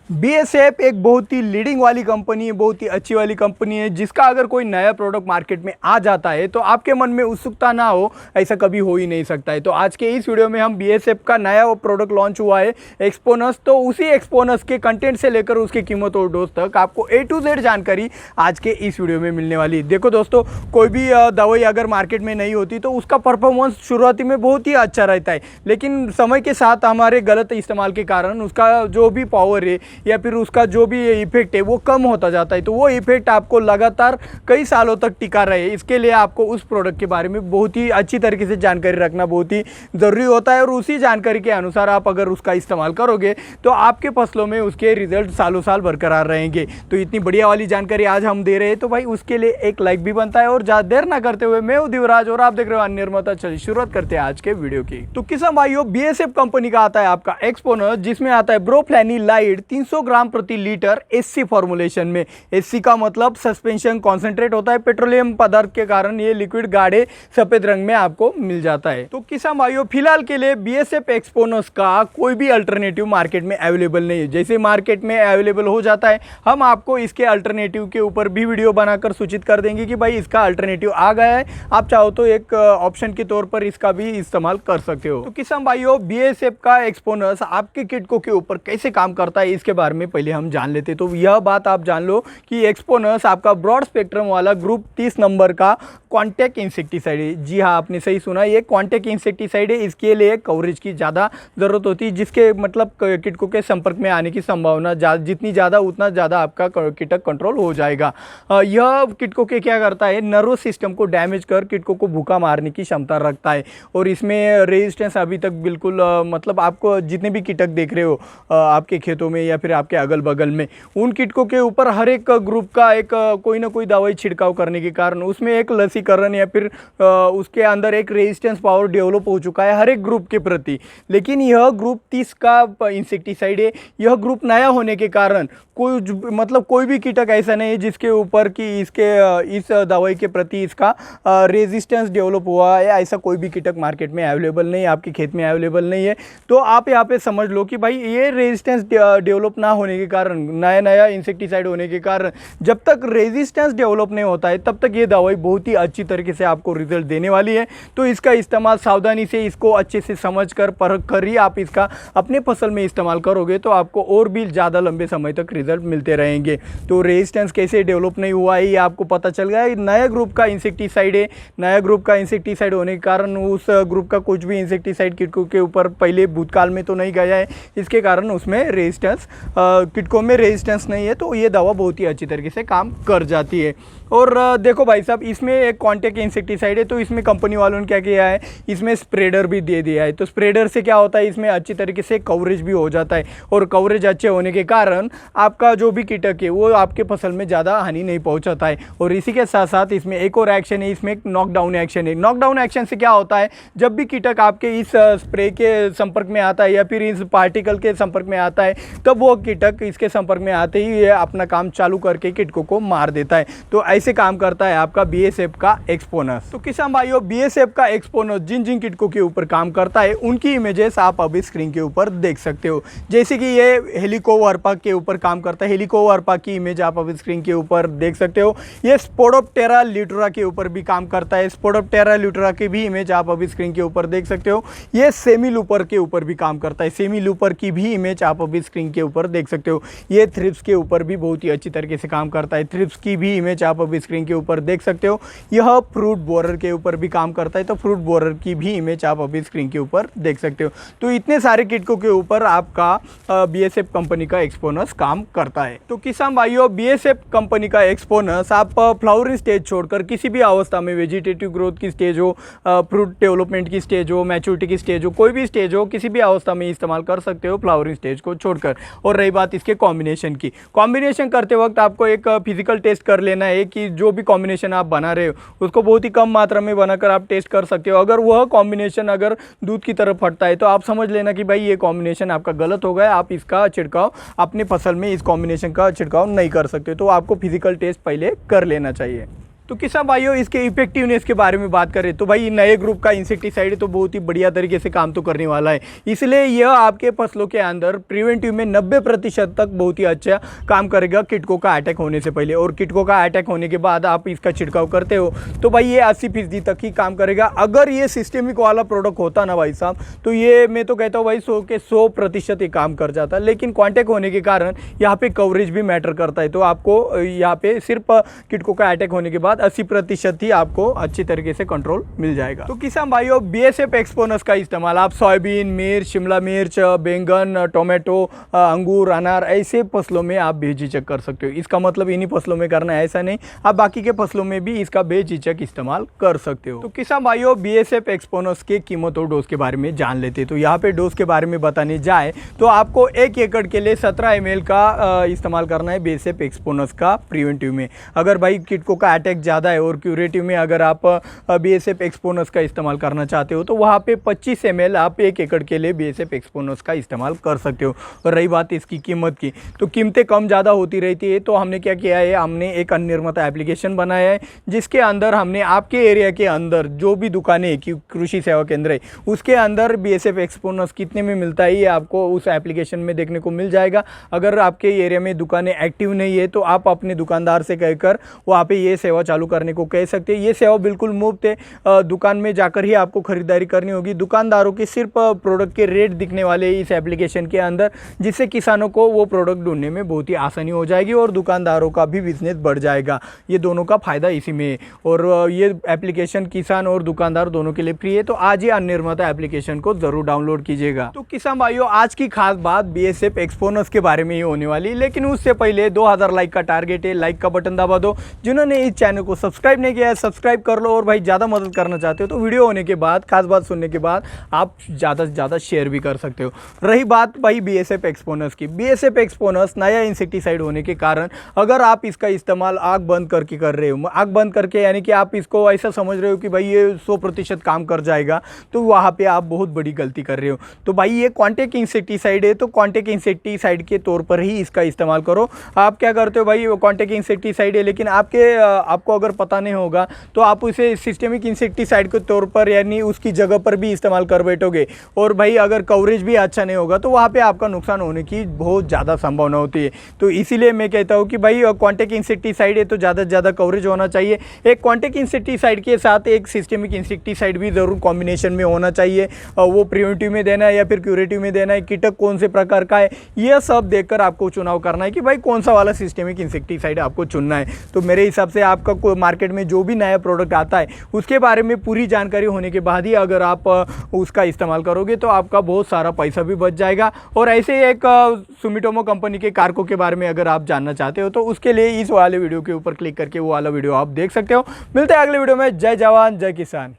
BSF एक बहुत ही leading वाली कंपनी है, बहुत ही अच्छी वाली कंपनी है, जिसका अगर कोई नया प्रोडक्ट मार्केट में आ जाता है तो आपके मन में उत्सुकता ना हो, ऐसा कभी हो ही नहीं सकता है। तो आज के इस वीडियो में हम बीएसएफ का नया वो प्रोडक्ट लॉन्च हुआ है एक्सपोनस, तो उसी एक्सपोनस के कंटेंट से लेकर उसकी कीमत और डोज तक आपको A to Z जानकारी आज के इस वीडियो में मिलने वाली है। देखो दोस्तों, कोई भी दवाई अगर मार्केट में नहीं होती तो उसका परफॉर्मेंस शुरुआती में बहुत ही अच्छा रहता है, लेकिन समय के साथ हमारे गलत इस्तेमाल के कारण उसका जो भी पावर है या फिर उसका जो भी इफेक्ट है वो कम होता जाता है। तो वो इफेक्ट आपको लगातार कई सालों तक टिका रहे, इसके लिए आपको उस प्रोडक्ट के बारे में बहुत ही अच्छी तरीके से जानकारी रखना बहुत ही ज़रूरी होता है, और उसी जानकारी के अनुसार आप अगर उसका इस्तेमाल करोगे तो आपके फसलों में उसके रिजल्ट सालों साल बरकरार रहेंगे। तो इतनी बढ़िया वाली जानकारी आज हम दे रहे हैं, तो भाई उसके लिए एक लाइक भी बनता है। और ज़्यादा देर ना करते हुए मैं हूं दिवराज और आप देख रहे हो निर्माता। चलिए शुरुआत करते हैं आज के वीडियो की। तो किसान भाइयों, बीएसएफ कंपनी का आता है आपका एक्सपोनस, जिसमें आता है ब्रोफ्लैनिलाइड 300 ग्राम प्रति लीटर एससी फॉर्मुलेशन में। एससी का मतलब सस्पेंशन कॉन्सेंट्रेट होता है, पेट्रोलियम पदार्थ के कारण ये लिक्विड गाढ़े सफेद रंग में आपको मिल जाता है। तो किसान भाइयों, फिलहाल के लिए बीएसएफ एक्सपोनस का कोई भी अल्टरनेटिव मार्केट में अवेलेबल नहीं है। जैसे मार्केट में अवेलेबल हो जाता है, हम आपको इसके अल्टरनेटिव के ऊपर भी वीडियो बनाकर सूचित कर देंगे कि भाई इसका अल्टरनेटिव आ गया है, आप चाहो तो एक ऑप्शन के तौर पर इसका भी इस्तेमाल कर सकते हो। तो किसान भाइयों, बीएसएफ का एक्सपोनस आपके किटको के ऊपर कैसे काम करता है इसके बारे में पहले हम जान लेते। तो यह बात आप जान लो कि एक्सपोनस आपका ब्रॉड स्पेक्ट्रम वाला ग्रुप 30 नंबर का कॉन्टैक्ट इंसेक्टिसाइड है। जी हाँ, आपने सही सुना, ये कॉन्टैक्ट इंसेक्टिसाइड है। इसके लिए कवरेज की ज़्यादा ज़रूरत होती है, जिसके मतलब कीटकों के संपर्क में आने की संभावना जितनी ज़्यादा उतना ज़्यादा आपका कीटक कंट्रोल हो जाएगा। यह कीटकों के क्या करता है, नर्वस सिस्टम को डैमेज कर कीटकों को भूखा मारने की क्षमता रखता है। और इसमें रेजिस्टेंस अभी तक बिल्कुल मतलब आपको जितने भी कीटक देख रहे हो आपके खेतों में या फिर आपके अगल बगल में, उन कीटकों के ऊपर हर एक ग्रुप का एक कोई ना कोई दवाई छिड़काव करने के कारण उसमें एक लसीकरण या फिर उसके अंदर एक रेजिस्टेंस पावर डेवलप हो चुका है हर एक ग्रुप के प्रति। लेकिन यह ग्रुप 30 का इंसेक्टिसाइड है। यह ग्रुप नया होने के कारण कोई भी कीटक ऐसा नहीं है जिसके ऊपर कि इस दवाई के प्रति इसका रेजिस्टेंस डेवलप हुआ है। ऐसा कोई भी कीटक मार्केट में अवेलेबल नहीं है, आपके खेत में अवेलेबल नहीं है। तो आप यहाँ पे समझ लो कि भाई ये रेजिस्टेंस डेवलप ना होने के कारण, नया इंसेक्टिसाइड होने के कारण, जब तक रेजिस्टेंस डेवलप नहीं होता है तब तक ये दवाई बहुत ही अच्छी तरीके से आपको रिजल्ट देने वाली है। तो इसका इस्तेमाल सावधानी से, इसको अच्छे से समझ कर परख कर ही आप इसका अपने फसल में इस्तेमाल करोगे तो आपको और भी ज़्यादा लंबे समय तक रिजल्ट मिलते रहेंगे। तो रेजिस्टेंस कैसे डेवलप नहीं हुआ है ये आपको पता चल गया। नया ग्रुप का इंसेक्टिसाइड है, नया ग्रुप का इंसेक्टिसाइड होने के कारण उस ग्रुप का कुछ भी इंसेक्टिसाइड कीटकों के ऊपर पहले भूतकाल में तो नहीं गया है, इसके कारण उसमें रेजिस्टेंस कीटकों में रेजिस्टेंस नहीं है। तो ये दवा बहुत ही अच्छी तरीके से काम कर जाती है। और देखो भाई साहब, इसमें एक कॉन्टैक्ट इंसेक्टिसाइड है, तो इसमें कंपनी वालों ने क्या किया है, इसमें स्प्रेडर भी दे दिया है। तो स्प्रेडर से क्या होता है, इसमें अच्छी तरीके से कवरेज भी हो जाता है, और कवरेज अच्छे होने के कारण आपका जो भी कीटक है वो आपके फसल में ज़्यादा हानि नहीं पहुंचाता है। और इसी के साथ साथ इसमें एक और एक्शन है, इसमें एक नॉकडाउन एक्शन है। नॉकडाउन एक्शन से क्या होता है, जब भी कीटक आपके इस स्प्रे के संपर्क में आता है या फिर इस पार्टिकल के संपर्क में आता है, तब वो कीटक इसके संपर्क में आते ही ये अपना काम चालू करके कीटकों को मार देता है। तो ऐसे काम करता है आपका बीएसएफ का एक्सपोनस। तो किसान भाइयों, बीएसएफ का एक्सपोनस जिन जिन कीटकों के ऊपर काम करता है उनकी इमेजेस आप अभी स्क्रीन के ऊपर देख सकते हो। जैसे कि ये हेलिकोवर्पा के ऊपर काम करता है, हेलिकोवर्पा की इमेज आप अभी स्क्रीन के ऊपर देख सकते हो। ये स्पोडोप्टेरा ल्यूटेरा के ऊपर भी काम करता है, स्पोडोप्टेरा ल्यूटेरा की भी इमेज आप अभी स्क्रीन के ऊपर देख सकते हो। ये सेमी लूपर के ऊपर भी काम करता है, सेमी लूपर की भी इमेज आप अभी स्क्रीन के ऊपर देख सकते हो। ये थ्रिप्स के ऊपर भी बहुत ही अच्छी तरीके से काम करता है, थ्रिप्स की भी इमेज आप अभी स्क्रीन के ऊपर देख सकते हो। यह फ्रूट बोरर के ऊपर भी काम करता है, तो फ्रूट बोरर की भी इमेज आप अभी स्क्रीन के ऊपर देख सकते हो। तो इतने सारे कीटकों के ऊपर आपका बीएसएफ कंपनी का एक्सपोनस काम करता है। तो किसान भाइयों, बीएसएफ कंपनी का एक्सपोनस आप फ्लावरिंग स्टेज छोड़कर किसी भी अवस्था में, वेजिटेटिव ग्रोथ की स्टेज हो, फ्रूट डेवलपमेंट की स्टेज हो, मैच्योरिटी की स्टेज हो, कोई भी स्टेज हो, किसी भी अवस्था में इस्तेमाल कर सकते हो फ्लावरिंग स्टेज को छोड़कर। और रही बात इसके कॉम्बिनेशन की, कॉम्बिनेशन करते वक्त आपको एक फिजिकल टेस्ट कर लेना है कि जो भी कॉम्बिनेशन आप बना रहे हो उसको बहुत ही कम मात्रा में बनाकर आप टेस्ट कर सकते हो। अगर वह कॉम्बिनेशन अगर दूध की तरफ फटता है तो आप समझ लेना कि भाई ये कॉम्बिनेशन आपका गलत हो गया, आप इसका छिड़काव अपने फसल में इस कॉम्बिनेशन का छिड़काव नहीं कर सकते। तो आपको फिजिकल टेस्ट पहले कर लेना चाहिए। तो किसान भाइयों इसके इफेक्टिवनेस के बारे में बात करें तो भाई नए ग्रुप का इंसेक्टिसाइड है तो बहुत ही बढ़िया तरीके से काम तो करने वाला है, इसलिए यह आपके फसलों के अंदर प्रिवेंटिव में 90% तक बहुत ही अच्छा काम करेगा कीटकों का अटैक होने से पहले। और कीटकों का अटैक होने के बाद आप इसका छिड़काव करते हो तो भाई ये 80% तक ही काम करेगा। अगर ये सिस्टेमिक वाला प्रोडक्ट होता ना भाई साहब तो ये मैं तो कहता हूँ भाई 100% ये काम कर जाता, लेकिन कॉन्टैक्ट होने के कारण यहाँ पे कवरेज भी मैटर करता है। तो आपको यहाँ पे सिर्फ कीटकों का अटैक होने के बाद 80% ही आपको अच्छी तरीके से कंट्रोल मिल जाएगा। तो किसान भाइयों बीएसएफ एक्सपोनस का इस्तेमाल आप सोयाबीन, मिर्च, शिमला मिर्च, बैंगन, टोमेटो, अंगूर, अनार ऐसे फसलों में आप बेझिझक कर सकते हो। इसका मतलब इन्हीं फसलों में करना है ऐसा नहीं, आप बाकी के फसलों में भी इसका बेझिझक इस्तेमाल कर सकते हो। तो किसान भाइयों बीएसएफ एक्सपोनस के कीमत और डोज के बारे में जान लेते हैं। तो यहाँ पे डोज के बारे में बताने जाए तो आपको 1 एकड़ के लिए 17 ml का इस्तेमाल करना है बीएसएफ एक्सपोनस का प्रिवेंटिव में। अगर भाई कीटकों का अटैक ज़्यादा है और क्यूरेटिव में अगर आप बीएसएफ एक्सपोनस का इस्तेमाल करना चाहते हो तो वहाँ पे 25 ml आप 1 एकड़ के लिए बीएसएफ एक्सपोनस का इस्तेमाल कर सकते हो। और रही बात इसकी कीमत की, तो कीमतें कम ज़्यादा होती रहती है। तो हमने क्या किया है, हमने एक अनिर्माता एप्लीकेशन बनाया है जिसके अंदर हमने आपके एरिया के अंदर जो भी दुकानें हैं, कृषि सेवा केंद्र है, उसके अंदर बीएसएफ एक्सपोनस कितने में मिलता है ये आपको उस एप्लीकेशन में देखने को मिल जाएगा। अगर आपके एरिया में दुकानें एक्टिव नहीं है तो आप अपने दुकानदार से कहकर वहाँ पे ये सेवा चालू करने को कह सकते हैं। ये सेवा बिल्कुल मुफ्त है, दुकान में जाकर ही आपको खरीदारी करनी होगी। दुकानदारों के सिर्फ प्रोडक्ट के रेट दिखने वाले इस एप्लीकेशन के अंदर, जिससे किसानों को वो प्रोडक्ट ढूंढने में बहुत ही आसानी हो जाएगी और दुकानदारों का भी बिजनेस बढ़ जाएगा। ये दोनों का फायदा इसी में है। और ये एप्लीकेशन किसान और दुकानदार दोनों के लिए फ्री है। तो आज ही अनिर्माता एप्लीकेशन को जरूर डाउनलोड कीजिएगा। तो किसान भाइयों आज की खास बात बीएसएफ एक्सपोनस के बारे में ही होने वाली, लेकिन उससे पहले 2000 लाइक का टारगेट है। लाइक का बटन दबा दो। जिन्होंने इस चैनल को सब्सक्राइब नहीं किया है सब्सक्राइब कर लो। और भाई ज़्यादा मदद करना चाहते हो तो वीडियो होने के बाद, खास बात सुनने के बाद आप ज़्यादा से ज़्यादा शेयर भी कर सकते हो। रही बात भाई बीएसएफ एक्सपोनस की, बीएसएफ एक्सपोनस नया इंसेक्टिसाइड होने के कारण अगर आप इसका इस्तेमाल आग बंद करके कर रहे हो, आग बंद करके यानी कि आप इसको ऐसा समझ रहे हो कि भाई ये 100% काम कर जाएगा, तो वहाँ पे आप बहुत बड़ी गलती कर रहे हो। तो भाई ये कॉन्टैक्ट इंसेक्टिसाइड है, तो कॉन्टैक्ट इंसेक्टिसाइड के तौर पर ही इसका इस्तेमाल करो। आप क्या करते हो भाई, कॉन्टैक्ट इंसेक्टिसाइड है लेकिन आपको अगर पता नहीं होगा तो आप उसे सिस्टेमिक इंसेक्टिसाइड के तौर पर यानी उसकी जगह पर भी इस्तेमाल कर बैठोगे। और भाई अगर कवरेज भी अच्छा नहीं होगा तो वहाँ पे आपका नुकसान होने की बहुत ज़्यादा संभावना होती है। तो इसीलिए मैं कहता हूँ कि भाई कॉन्टैक्ट इंसेक्टिसाइड है तो ज़्यादा से ज़्यादा कवरेज होना चाहिए। एक कॉन्टैक्ट इंसेक्टिसाइड के साथ एक सिस्टेमिक इंसेक्टिसाइड भी ज़रूर कॉम्बिनेशन में होना चाहिए। वो प्रिवेंटिव में देना है या फिर क्यूरेटिव में देना है, कीटक कौन से प्रकार का है, यह सब देखकर आपको चुनाव करना है कि भाई कौन सा वाला सिस्टेमिक इंसेक्टिसाइड आपको चुनना है। तो मेरे हिसाब से आपका मार्केट में जो भी नया प्रोडक्ट आता है उसके बारे में पूरी जानकारी होने के बाद ही अगर आप उसका इस्तेमाल करोगे तो आपका बहुत सारा पैसा भी बच जाएगा। और ऐसे ही एक सुमिटोमो कंपनी के कारकों के बारे में अगर आप जानना चाहते हो तो उसके लिए इस वाले वीडियो के ऊपर क्लिक करके वो वाला वीडियो आप देख सकते हो। मिलते हैं अगले वीडियो में। जय जवान जय किसान।